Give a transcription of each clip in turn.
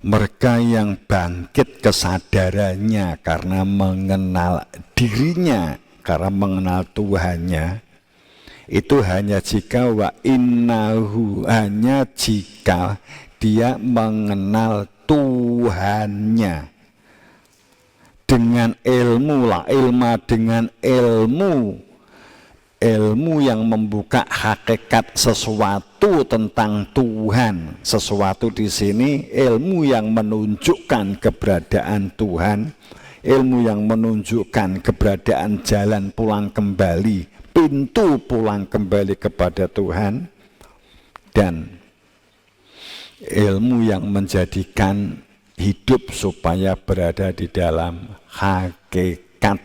Mereka yang bangkit kesadarannya karena mengenal dirinya, karena mengenal Tuhannya, itu hanya jika wa innahu, hanya jika dia mengenal Tuhannya dengan ilmu lah, ilma dengan ilmu yang membuka hakikat sesuatu tentang Tuhan. Sesuatu di sini ilmu yang menunjukkan keberadaan Tuhan, ilmu yang menunjukkan keberadaan jalan pulang kembali, pintu pulang kembali kepada Tuhan, dan ilmu yang menjadikan hidup supaya berada di dalam hakikat.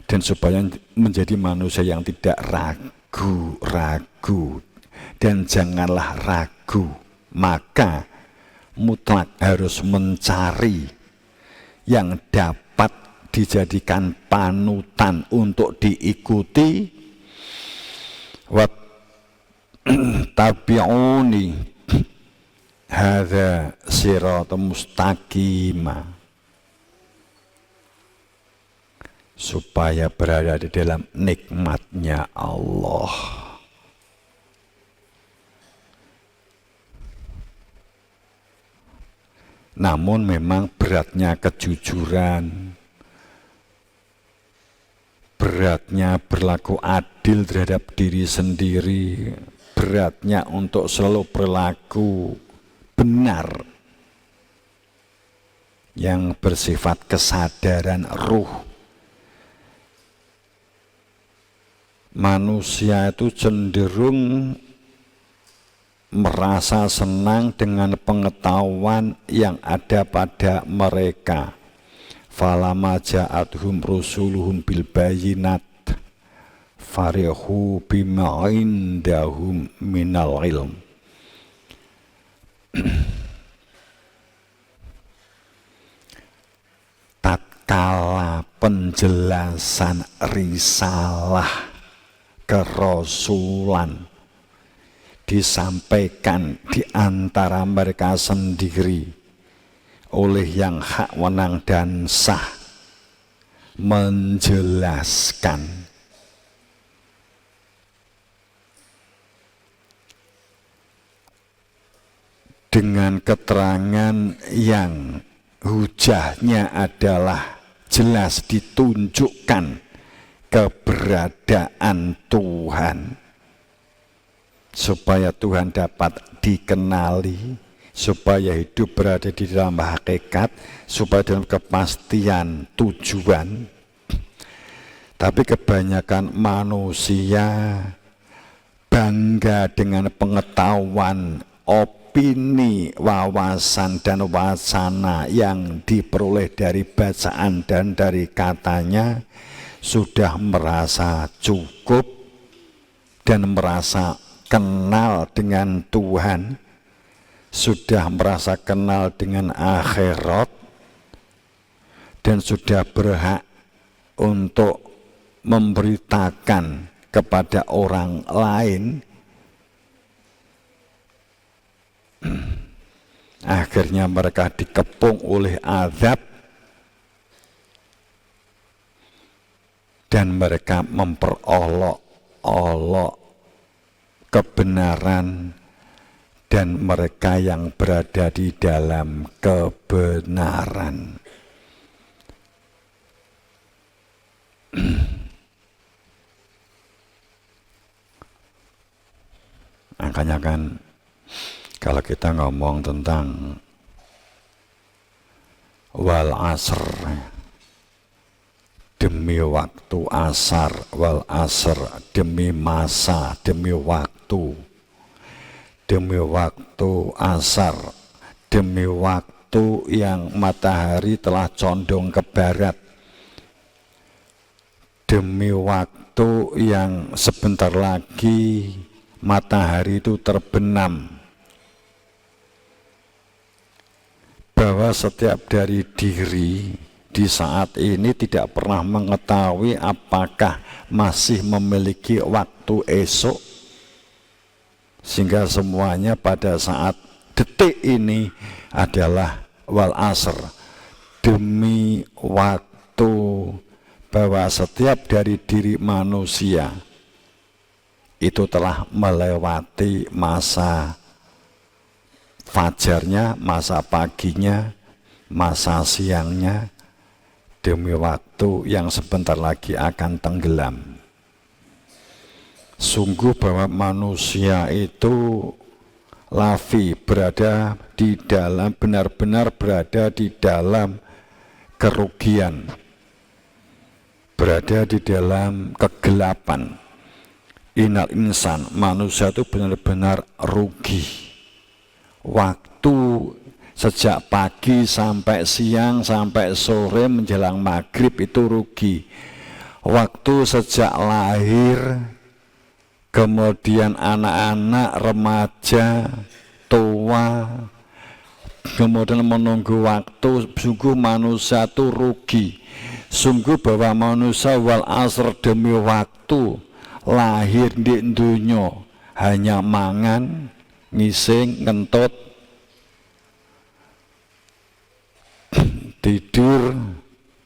Dan supaya menjadi manusia yang tidak ragu-ragu, dan janganlah ragu, maka mutlak harus mencari yang dapat dijadikan panutan untuk diikuti. Wattabi'uni hadza siratal mustaqima, supaya berada di dalam nikmatnya Allah. Namun memang beratnya kejujuran, beratnya berlaku adil terhadap diri sendiri, beratnya untuk selalu berlaku benar yang bersifat kesadaran ruh. Manusia itu cenderung merasa senang dengan pengetahuan yang ada pada mereka. Falamma ja'atuhum rusuluhum bil bayyinat farihu bima indahum minal ilm. Tatkala penjelasan risalah kerasulan disampaikan di antara mereka sendiri oleh yang hak wenang dan sah, menjelaskan dengan keterangan yang hujahnya adalah jelas ditunjukkan keberadaan Tuhan, supaya Tuhan dapat dikenali, supaya hidup berada di dalam hakikat, supaya dalam kepastian tujuan. Tapi kebanyakan manusia bangga dengan pengetahuan, opini, wawasan, dan wacana yang diperoleh dari bacaan dan dari katanya, sudah merasa cukup dan merasa kenal dengan Tuhan, sudah merasa kenal dengan akhirat, dan sudah berhak untuk memberitakan kepada orang lain. Akhirnya mereka dikepung oleh azab, dan mereka memperolok-olok kebenaran, dan mereka yang berada di dalam kebenaran. Makanya kan kalau kita ngomong tentang wal asr, demi waktu asar, wal asr, demi masa, demi waktu asar, demi waktu yang matahari telah condong ke barat, demi waktu yang sebentar lagi matahari itu terbenam, bahwa setiap dari diri di saat ini tidak pernah mengetahui apakah masih memiliki waktu esok, sehingga semuanya pada saat detik ini adalah wal asr, demi waktu, bahwa setiap dari diri manusia itu telah melewati masa fajarnya, masa paginya, masa siangnya, demi waktu yang sebentar lagi akan tenggelam. Sungguh bahwa manusia itu lafi, berada di dalam, benar-benar berada di dalam kerugian, berada di dalam kegelapan. Innal insan, manusia itu benar-benar rugi. Waktu sejak pagi sampai siang, sampai sore menjelang maghrib itu rugi. Waktu sejak lahir, kemudian anak-anak, remaja, tua, kemudian menunggu waktu, sungguh manusia itu rugi. Sungguh bahwa manusia wal asr, demi waktu, lahir di dunia hanya mangan, ngising, ngentut, tidur,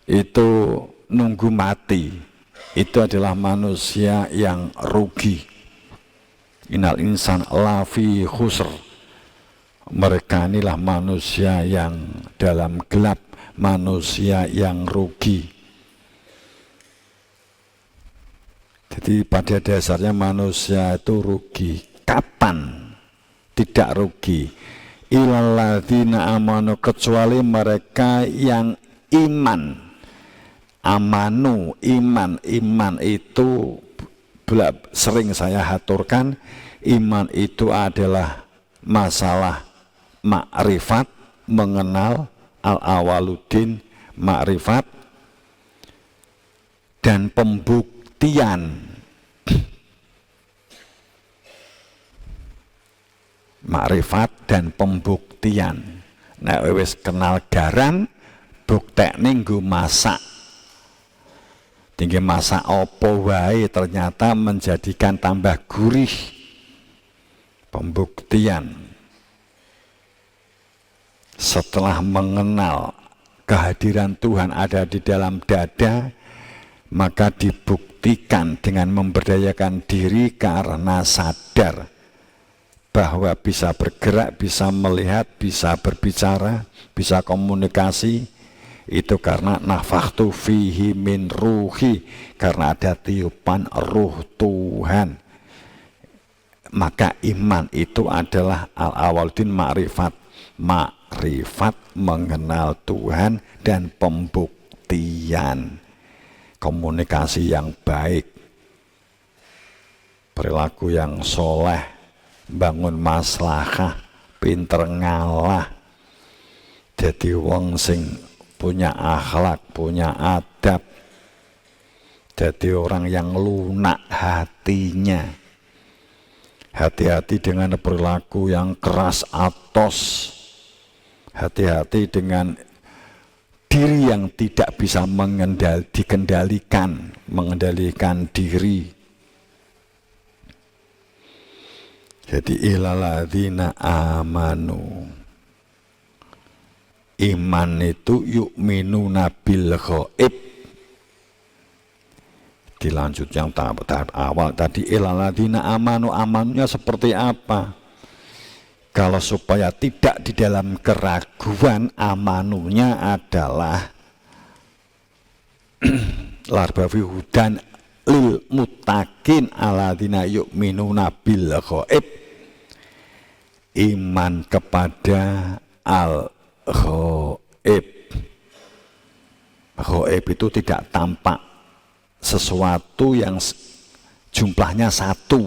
itu nunggu mati. Itu adalah manusia yang rugi. Innal insan lafi khusr, mereka inilah manusia yang dalam gelap, manusia yang rugi. Jadi pada dasarnya manusia itu rugi. Kapan tidak rugi? Illal ladzina amanu, kecuali mereka yang iman. Amanu, iman itu sering saya haturkan, iman itu adalah masalah makrifat, mengenal, al-awaluddin, makrifat, dan pembuktian. Makrifat dan pembuktian. Nek wis kenal garam, buktekne nggo masak. Tinggi masak opo wae ternyata menjadikan tambah gurih. Pembuktian. Setelah mengenal kehadiran Tuhan ada di dalam dada, maka dibuktikan dengan memberdayakan diri karena sadar bahwa bisa bergerak, bisa melihat, bisa berbicara, bisa komunikasi. Itu karena nafakhtu fihi min ruhi, karena ada tiupan ruh Tuhan. Maka iman itu adalah al-awaluddin, makrifat. Makrifat, mengenal Tuhan, dan pembuktian. Komunikasi yang baik, perilaku yang soleh, bangun maslahah, pinter ngalah, jadi wong sing punya akhlak, punya adab, jadi orang yang lunak hatinya. Hati-hati dengan perilaku yang keras atos, hati-hati dengan diri yang tidak bisa mengendalikan diri. Jadi illal ladzina amanu, iman itu yu'minuna bil ghaib. Dilanjut yang tahap awal tadi, illal ladzina amanu, amannya seperti apa? Kalau supaya tidak di dalam keraguan, amanunya adalah larbawi hudan lil muttaqin alladzina yu'minuna bil ghaib, iman kepada al ghaib. Ghaib itu tidak tampak, sesuatu yang jumlahnya satu.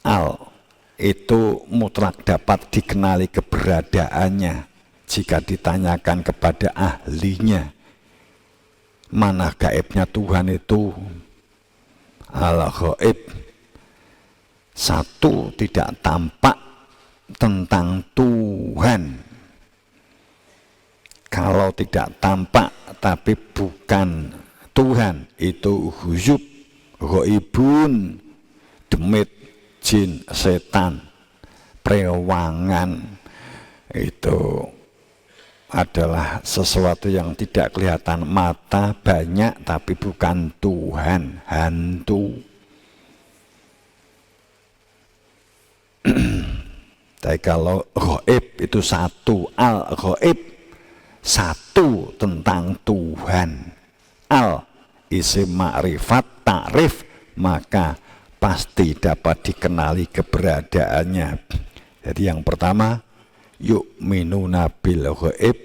Al itu mutlak dapat dikenali keberadaannya jika ditanyakan kepada ahlinya. Mana gaibnya Tuhan itu? Al ghaib, satu, tidak tampak tentang Tuhan. Kalau tidak tampak tapi bukan Tuhan, itu huyub, ghaibun, demit, jin, setan, prewangan. Itu adalah sesuatu yang tidak kelihatan mata, banyak tapi bukan Tuhan, hantu. Tapi kalau ghaib itu satu, al-ghaib satu tentang Tuhan, al isim ma'rifat ta'rif, maka pasti dapat dikenali keberadaannya. Jadi yang pertama, yu'minuna bil ghaib,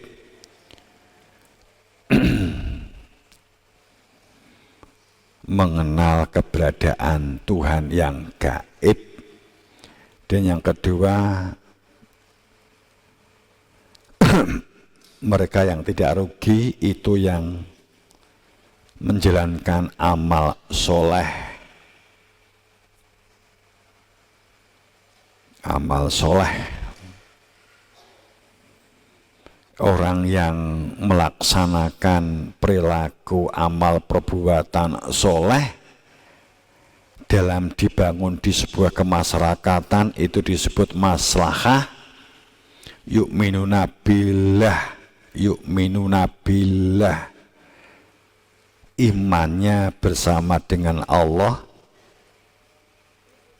mengenal keberadaan Tuhan yang gaib. Dan yang kedua, mereka yang tidak rugi itu yang menjalankan amal soleh. Amal soleh, orang yang melaksanakan perilaku amal perbuatan soleh dalam dibangun di sebuah kemasyarakatan, itu disebut maslahah. Yu'minuna billah, yu'minuna billah, imannya bersama dengan Allah,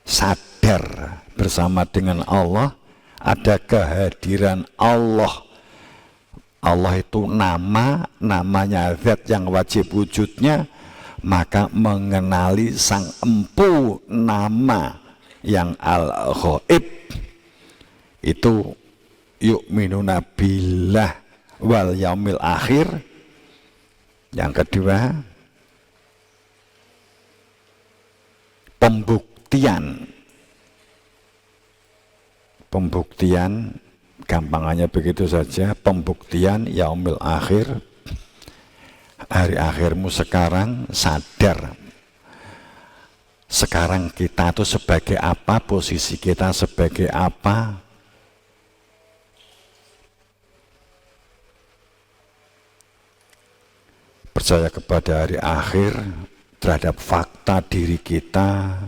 sadar bersama dengan Allah, ada kehadiran Allah. Allah itu nama, namanya zat yang wajib wujudnya, maka mengenali sang empu nama yang al-ghaib itu yu'minuna billah wal yaumil akhir. Yang kedua, pembuktian. Pembuktian, gampangannya begitu saja, pembuktian yaumil akhir, hari akhirmu sekarang, sadar sekarang kita itu sebagai apa, posisi kita sebagai apa. Percaya kepada hari akhir, terhadap fakta diri kita,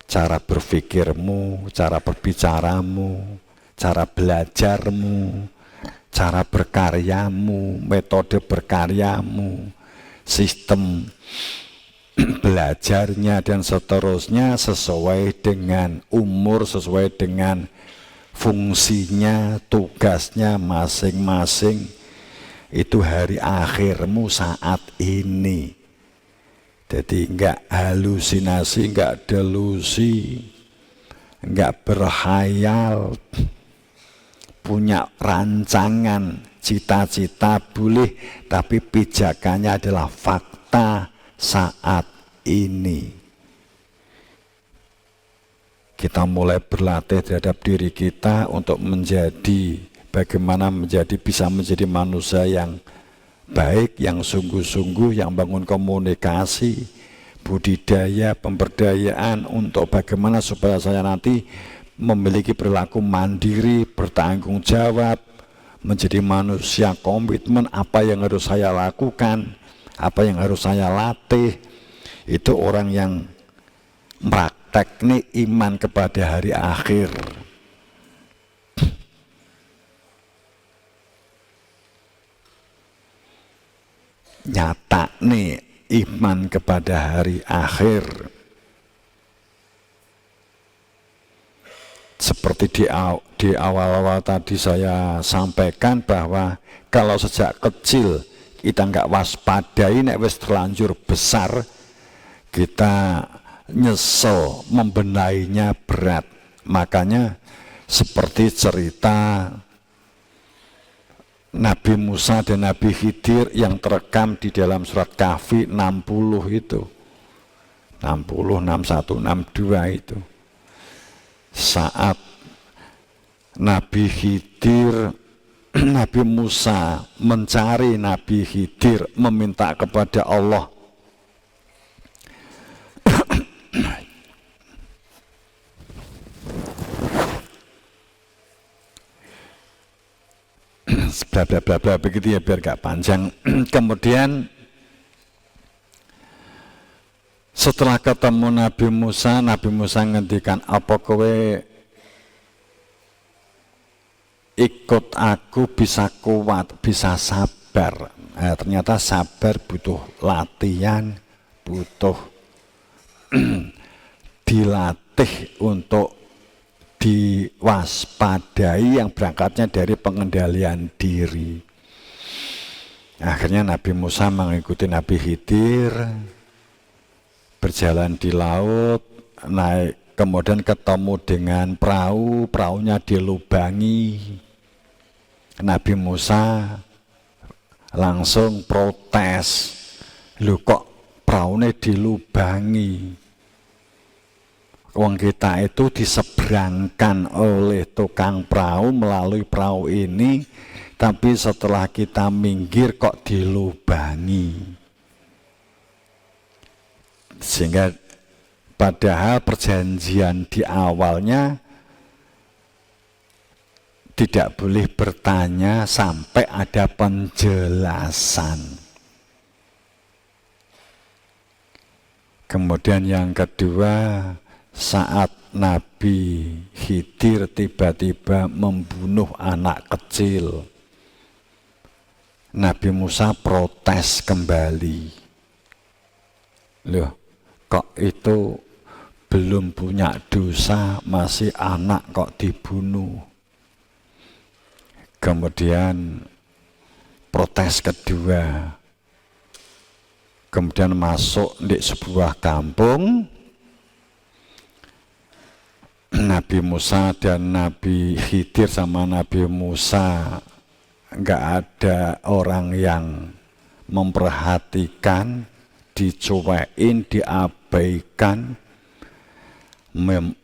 cara berpikirmu, cara berbicaramu, cara belajarmu, cara berkaryamu, metode berkaryamu, sistem belajarnya dan seterusnya sesuai dengan umur, sesuai dengan fungsinya, tugasnya masing-masing. Itu hari akhirmu saat ini. Jadi enggak halusinasi, enggak delusi, enggak berkhayal, punya rancangan, cita-cita boleh, tapi pijakannya adalah fakta saat ini. Kita mulai berlatih terhadap diri kita untuk menjadi, bagaimana bisa menjadi manusia yang baik, yang sungguh-sungguh, yang bangun komunikasi, budidaya, pemberdayaan, untuk bagaimana supaya saya nanti memiliki perilaku mandiri, bertanggung jawab, menjadi manusia komitmen, apa yang harus saya lakukan, apa yang harus saya latih. Itu orang yang prakteknya iman kepada hari akhir. Nyata nih iman kepada hari akhir. Seperti di awal-awal tadi saya sampaikan bahwa kalau sejak kecil kita nggak waspadai, nek wis terlanjur besar kita nyesel, membenahinya berat. Makanya seperti cerita Nabi Musa dan Nabi Khidir yang terekam di dalam surat Kahfi 60 itu, 60, 61, 62 itu. Saat Nabi Khidir, Nabi Musa mencari Nabi Khidir, meminta kepada Allah bla bla bla bla begitu ya biar gak panjang. Kemudian setelah ketemu Nabi Musa ngendikan, apa kowe ikut aku bisa kuat, bisa sabar. Ternyata sabar butuh latihan, butuh dilatih untuk diwaspadai yang berangkatnya dari pengendalian diri. Akhirnya Nabi Musa mengikuti Nabi Khidir, berjalan di laut, naik, kemudian ketemu dengan perahu, perahunya dilubangi. Nabi Musa langsung protes, "Loh kok perahunya dilubangi? Wong kita itu diseberangkan oleh tukang perahu melalui perahu ini, tapi setelah kita minggir kok dilubangi." Sehingga padahal perjanjian di awalnya tidak boleh bertanya sampai ada penjelasan. Kemudian yang kedua, saat Nabi Khidir tiba-tiba membunuh anak kecil, Nabi Musa protes kembali. Loh, kok itu belum punya dosa, masih anak kok dibunuh? Kemudian protes kedua, kemudian masuk di sebuah kampung. Nabi Musa dan Nabi Khidir sama Nabi Musa nggak ada orang yang memperhatikan, dicuekin, diabaikan,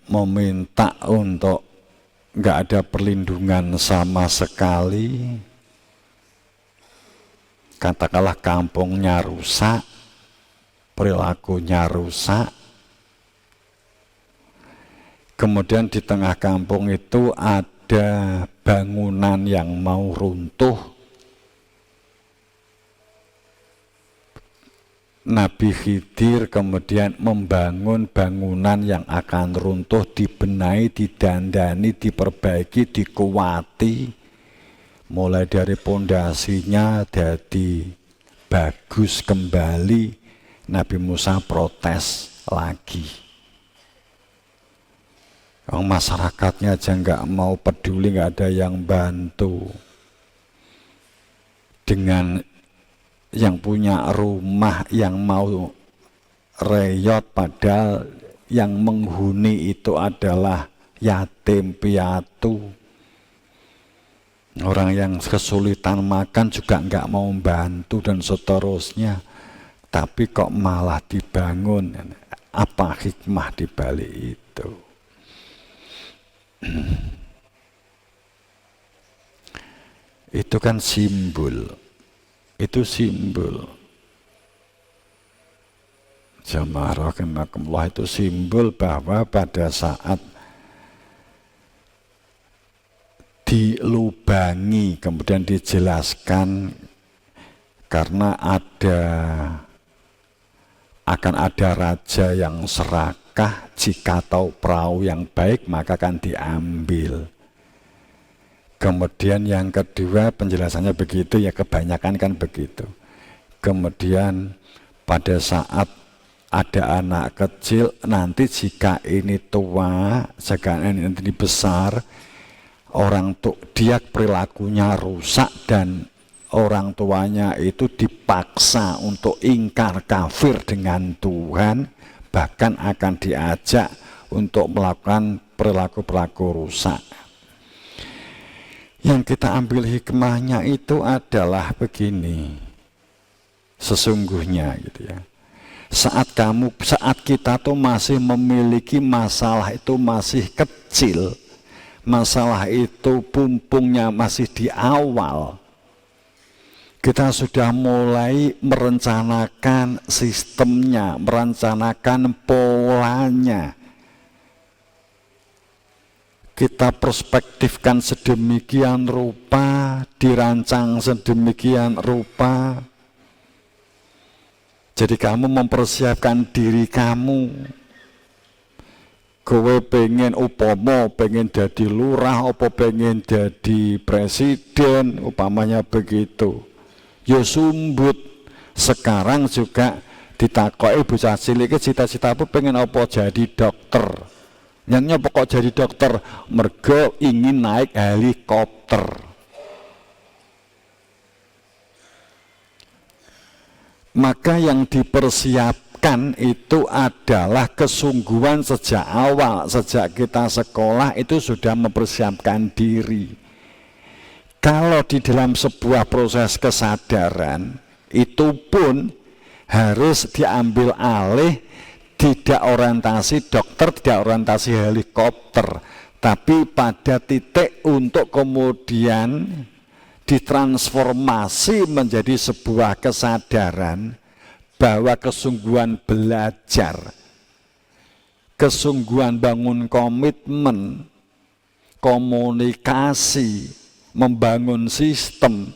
meminta untuk nggak ada perlindungan sama sekali. Katakanlah kampungnya rusak, perilakunya rusak. Kemudian di tengah kampung itu ada bangunan yang mau runtuh. Nabi Khidir kemudian membangun bangunan yang akan runtuh, dibenahi, didandani, diperbaiki, dikuati, mulai dari pondasinya jadi bagus kembali. Nabi Musa protes lagi. Masyarakatnya aja nggak mau peduli, nggak ada yang bantu. Dengan yang punya rumah yang mau reyot, padahal yang menghuni itu adalah yatim piatu. Orang yang kesulitan makan juga nggak mau membantu dan seterusnya. Tapi kok malah dibangun? Apa hikmah di balik itu? Itu kan simbol. Itu simbol. Jamaah rahimakumullah, itu simbol bahwa pada saat dilubangi, kemudian dijelaskan karena akan ada raja yang serakah, jika tahu perahu yang baik maka akan diambil. Kemudian yang kedua penjelasannya begitu ya, kebanyakan kan begitu. Kemudian pada saat ada anak kecil, nanti jika ini tua, jika ini besar, orang dia perilakunya rusak dan orang tuanya itu dipaksa untuk ingkar kafir dengan Tuhan, bahkan akan diajak untuk melakukan perilaku-perilaku rusak. Yang kita ambil hikmahnya itu adalah begini, sesungguhnya gitu ya, saat kita tuh masih memiliki masalah itu masih kecil, masalah itu pumpungnya masih di awal, kita sudah mulai merencanakan sistemnya, merencanakan polanya. kita perspektifkan sedemikian rupa, dirancang sedemikian rupa. Jadi kamu mempersiapkan diri kamu. Kowe pengen upomo, pengen jadi lurah, apa pengen jadi presiden, upamanya begitu. Ya sumbut. Sekarang juga ditakoki bocah cilik cita-cita apa pengen apa jadi dokter. Yang pokok jadi dokter mergo ingin naik helikopter. Maka yang dipersiapkan itu adalah kesungguhan sejak awal, sejak kita sekolah itu sudah mempersiapkan diri. Kalau di dalam sebuah proses kesadaran itu pun harus diambil alih, tidak orientasi dokter, tidak orientasi helikopter, tapi pada titik untuk kemudian ditransformasi menjadi sebuah kesadaran bahwa kesungguhan belajar, kesungguhan bangun komitmen, komunikasi, membangun sistem,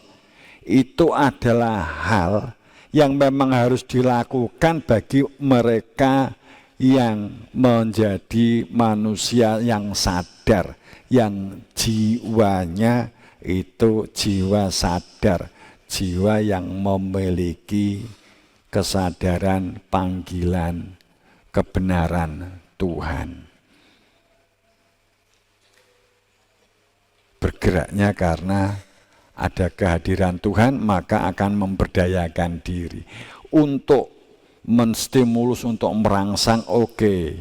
itu adalah hal yang memang harus dilakukan bagi mereka yang menjadi manusia yang sadar, yang jiwanya itu jiwa sadar, jiwa yang memiliki kesadaran panggilan kebenaran Tuhan. Bergeraknya karena ada kehadiran Tuhan, maka akan memberdayakan diri untuk menstimulus, untuk merangsang. Oke,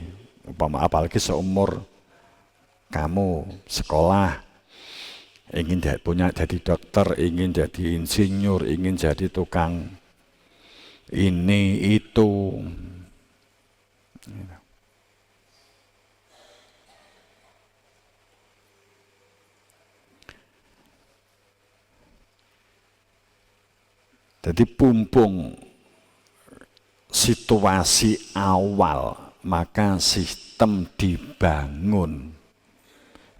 apalagi seumur kamu sekolah, ingin punya jadi dokter, ingin jadi insinyur, ingin jadi tukang ini itu. Jadi pumpung situasi awal, maka sistem dibangun.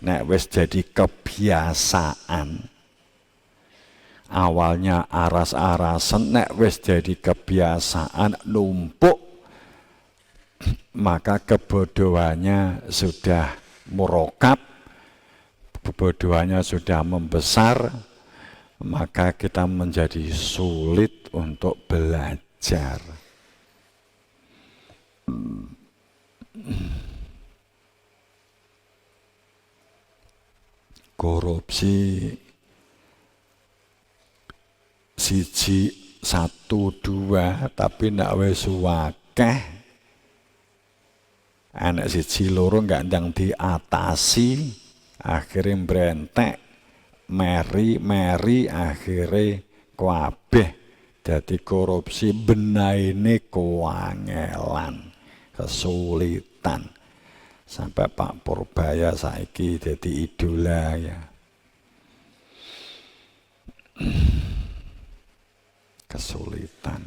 Nek wis jadi kebiasaan, awalnya aras-arasan, nek wis jadi kebiasaan numpuk, maka kebodohannya sudah murokab, kebodohannya sudah membesar, maka kita menjadi sulit untuk belajar. Korupsi siji 1 2 tapi ndak wis akeh, anak siji loro nggak ndang diatasi, akhirnya mbrentek, meri akhirnya kabeh dadi korupsi, benaine kuangelan, kesulitan. Sampai Pak Purbaya saiki jadi idola ya. Kesulitan.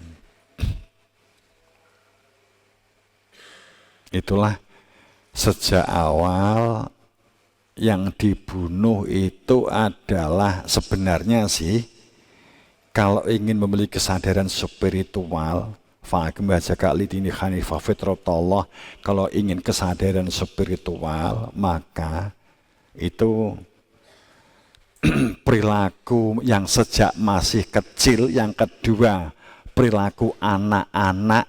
Itulah sejak awal yang dibunuh itu adalah sebenarnya sih, kalau ingin memiliki kesadaran spiritual, kalau ingin kesadaran spiritual, maka itu perilaku yang sejak masih kecil. Yang kedua, perilaku anak-anak,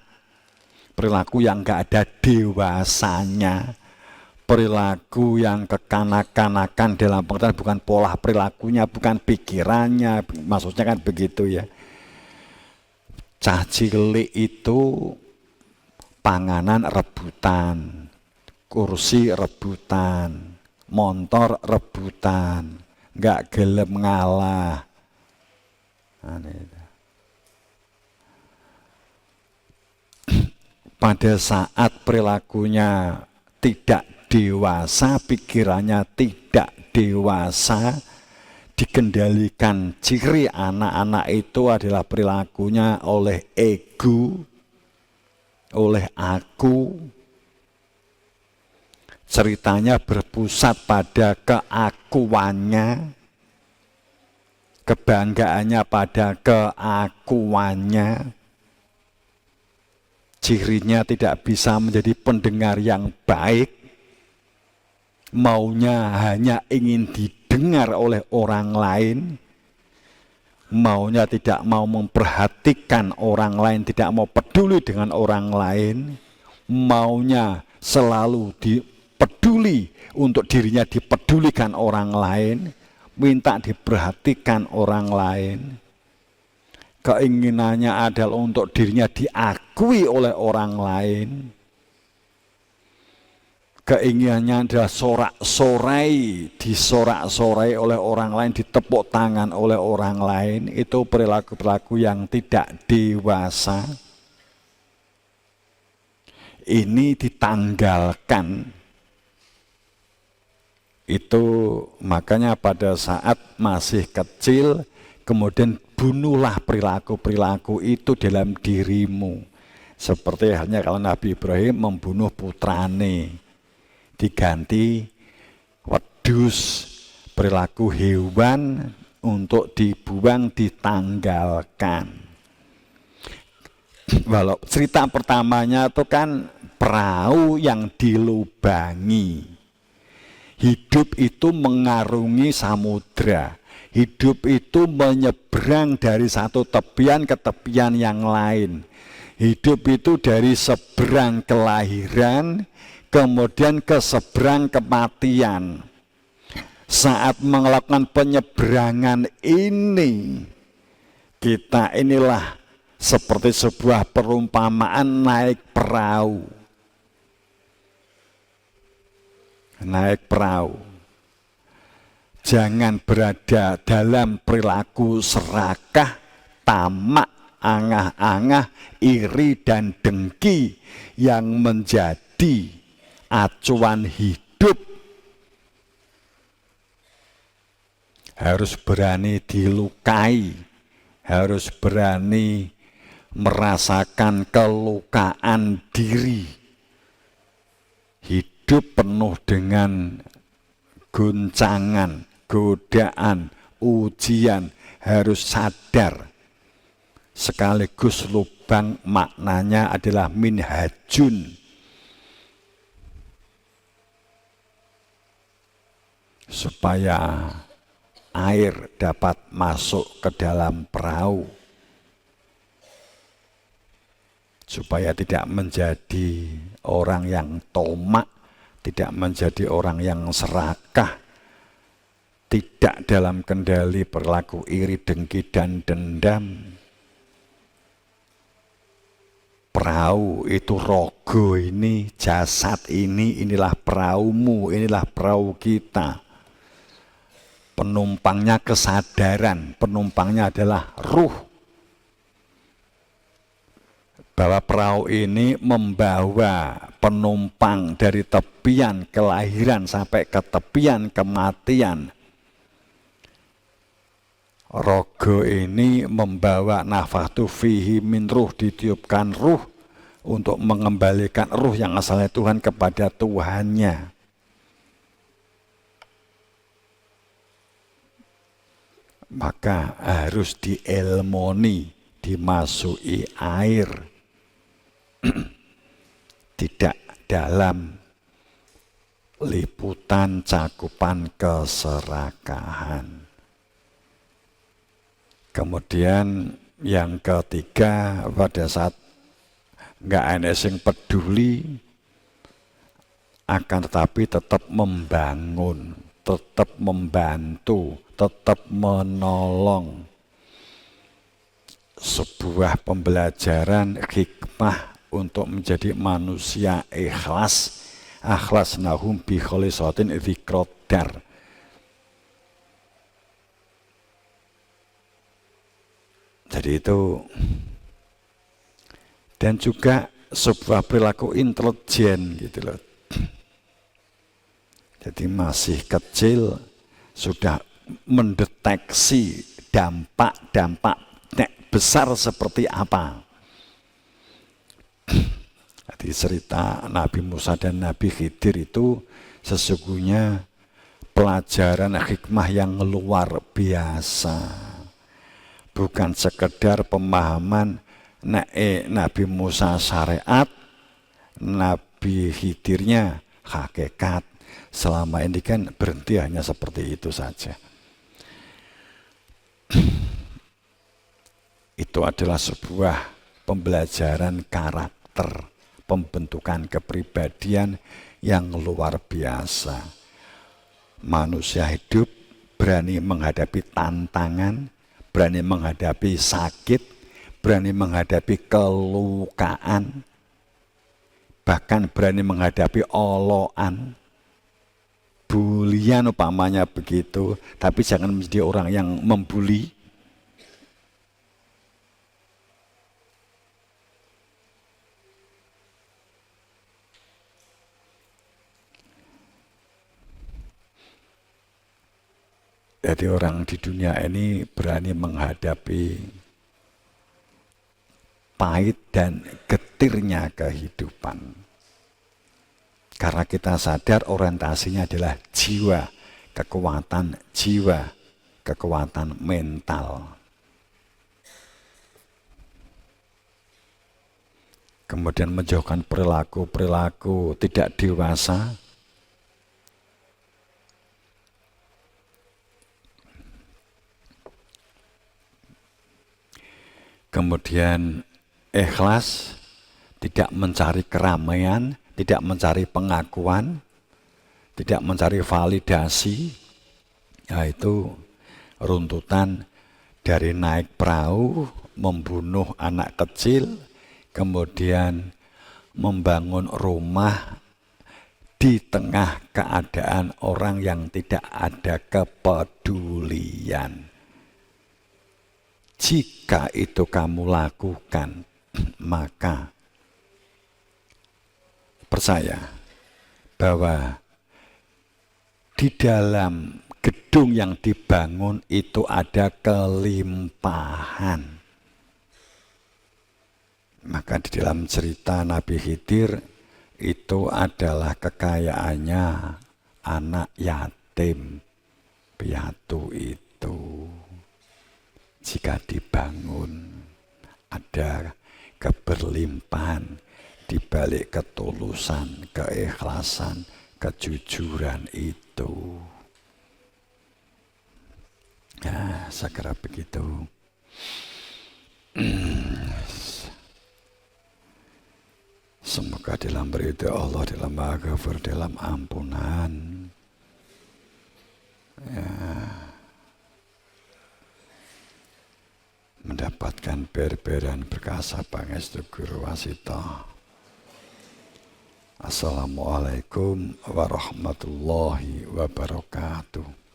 perilaku yang gak ada dewasanya, perilaku yang kekanak-kanakan, dalam pengertian bukan pola perilakunya, bukan pikirannya, maksudnya kan begitu ya. Cah cilik itu panganan rebutan, kursi rebutan, motor rebutan, nggak gelem ngalah. Pada saat perilakunya tidak dewasa, pikirannya tidak dewasa, dikendalikan. Ciri anak-anak itu adalah perilakunya oleh ego, oleh aku. ceritanya berpusat pada keakuannya, kebanggaannya pada keakuannya, cirinya tidak bisa menjadi pendengar yang baik, maunya hanya ingin didengar oleh orang lain, maunya tidak mau memperhatikan orang lain, tidak mau peduli dengan orang lain, maunya selalu dipeduli untuk dirinya dipedulikan orang lain, minta diperhatikan orang lain. Keinginannya adalah untuk dirinya diakui oleh orang lain. Keinginannya adalah sorak-sorai, disorak-sorai oleh orang lain, ditepuk tangan oleh orang lain. Itu perilaku-perilaku yang tidak dewasa. Ini ditanggalkan. Itu makanya pada saat masih kecil, kemudian bunuhlah perilaku-perilaku itu dalam dirimu. Seperti halnya kalau Nabi Ibrahim membunuh putrane, diganti wedus, perilaku hewan untuk dibuang, ditanggalkan. Walau cerita pertamanya itu kan perahu yang dilubangi. Hidup itu mengarungi samudra. Hidup itu menyeberang dari satu tepian ke tepian yang lain. Hidup itu dari seberang kelahiran, kemudian ke seberang kematian. Saat melakukan penyeberangan ini, kita inilah seperti sebuah perumpamaan naik perahu. Naik perahu. Jangan berada dalam perilaku serakah, tamak, angah-angah, iri dan dengki yang menjadi acuan hidup. Harus berani dilukai, harus berani merasakan kelukaan diri. Hidup penuh dengan guncangan, godaan, ujian, harus sadar. Sekaligus lubang maknanya adalah minhajun. Supaya air dapat masuk ke dalam perahu. Supaya tidak menjadi orang yang tomak, tidak menjadi orang yang serakah, tidak dalam kendali perilaku iri, dengki, dan dendam. Perahu itu rogo ini, jasad ini, inilah perahumu, inilah perahu kita. Penumpangnya kesadaran, penumpangnya adalah ruh. Bahwa perahu ini membawa penumpang dari tepian kelahiran sampai ke tepian kematian. Rogo ini membawa nafathtu fihi min ruh, ditiupkan ruh untuk mengembalikan ruh yang asalnya Tuhan kepada Tuhannya. Maka harus dielmoni, dimasuki air. Tidak dalam liputan cakupan keserakahan. Kemudian yang ketiga, pada saat nggak ada yang peduli, akan tetapi tetap membangun, tetap membantu, tetap menolong. Sebuah pembelajaran hikmah untuk menjadi manusia ikhlas. Akhlas nahum bi kholisatin dzikrodar. Jadi itu, dan juga sebuah perilaku intelijen gitu loh. Jadi masih kecil sudah mendeteksi dampak-dampak besar seperti apa. Jadi cerita Nabi Musa dan Nabi Khidir itu sesungguhnya pelajaran hikmah yang luar biasa. Bukan sekedar pemahaman Nabi Musa syariat, Nabi Khidirnya hakikat. Selama ini kan berhenti hanya seperti itu saja. Itu adalah sebuah pembelajaran karakter, pembentukan kepribadian yang luar biasa. Manusia hidup berani menghadapi tantangan, berani menghadapi sakit, berani menghadapi kelukaan, bahkan berani menghadapi oloan, bulian umpamanya begitu, tapi jangan menjadi orang yang membuli. Jadi orang di dunia ini berani menghadapi pahit dan getirnya kehidupan. Karena kita sadar orientasinya adalah jiwa, kekuatan mental. Kemudian menjauhkan perilaku-perilaku tidak dewasa. Kemudian ikhlas, tidak mencari keramaian, tidak mencari pengakuan, tidak mencari validasi. Nah, itu runtutan dari naik perahu, membunuh anak kecil, kemudian membangun rumah di tengah keadaan orang yang tidak ada kepedulian. Jika itu kamu lakukan, maka percaya bahwa di dalam gedung yang dibangun itu ada kelimpahan. Maka di dalam cerita Nabi Khidir itu adalah kekayaannya anak yatim piatu itu. Jika dibangun ada keberlimpahan di balik ketulusan, keikhlasan, kejujuran itu. Ya, saya kira begitu. Semoga dalam ridha Allah, dalam maghfir, dalam ampunan, ya, mendapatkan berberan berkasa pangestu guru wasita. Assalamualaikum warahmatullahi wabarakatuh.